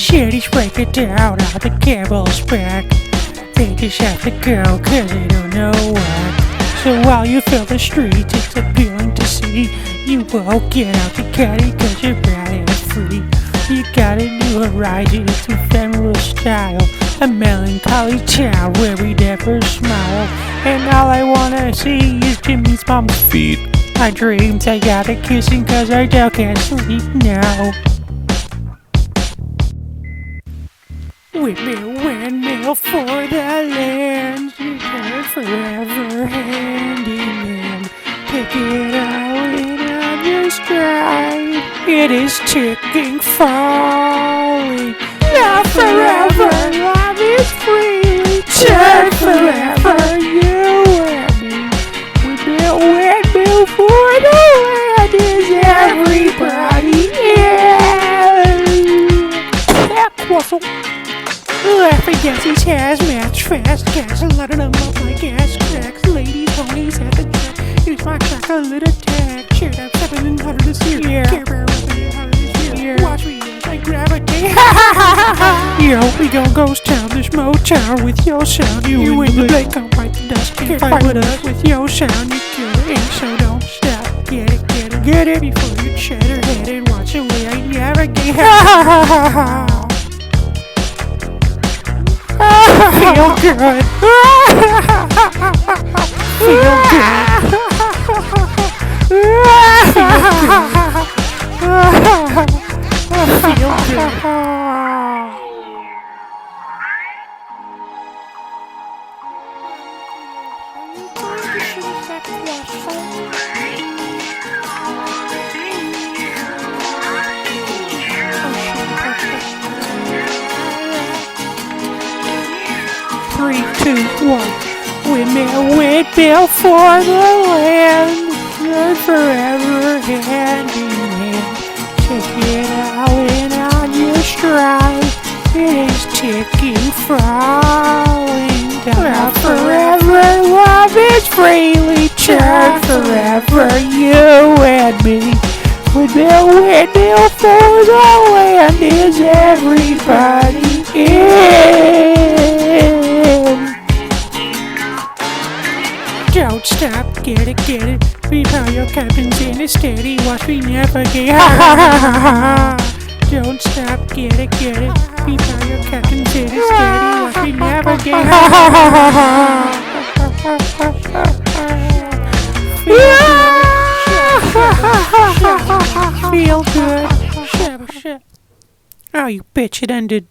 city's breaking down on the camel's back. They just have to go cause they don't know why. So while you fill the streets, it's appealing to see. You won't get out the caddy cause you're bad and free. You got a new horizon, it's ephemeral style. A melancholy town where we never smile. And all I wanna see is Jimmy's mom's feet. My dreams, I gotta kissing cause I now can't sleep now. Windmill for the land. You turn forever handyman. Take it all in on your stride. It is ticking, falling. Not forever, love is free. Turn forever, you and me. Windmill for the land is everybody in. Waffle. Laughing as his hazmats fast gas, letting them up like ass cracks. Ladies, ponies at the track. Use my chocolate attack. Shared up 700 this year. Yeah. Care Bear with 100 this year. Watch me as I gravitate. Yo, we gon' ghost town, this Motown with your sound. You in the Blake, come fight the dust. Can't fight with us with your sound. You kill it, and so don't stop. Get it, get it, get it before you cheddar head and watch the way I navigate. Feel good. Feel good. Feel good. Three, two, one. Windmill for the land. Run forever hand in hand. Take it all in on your stride. It is ticking, falling down. Forever, love is freely turned forever, you and me. Windmill for the land is everybody in. Don't stop, get it, get it. Beat how your captain's in it steady. Watch me navigate. Don't stop, get it, get it. Beat how your captain's in it steady. Watch me navigate. Feel good. Oh, you bitch, it ended.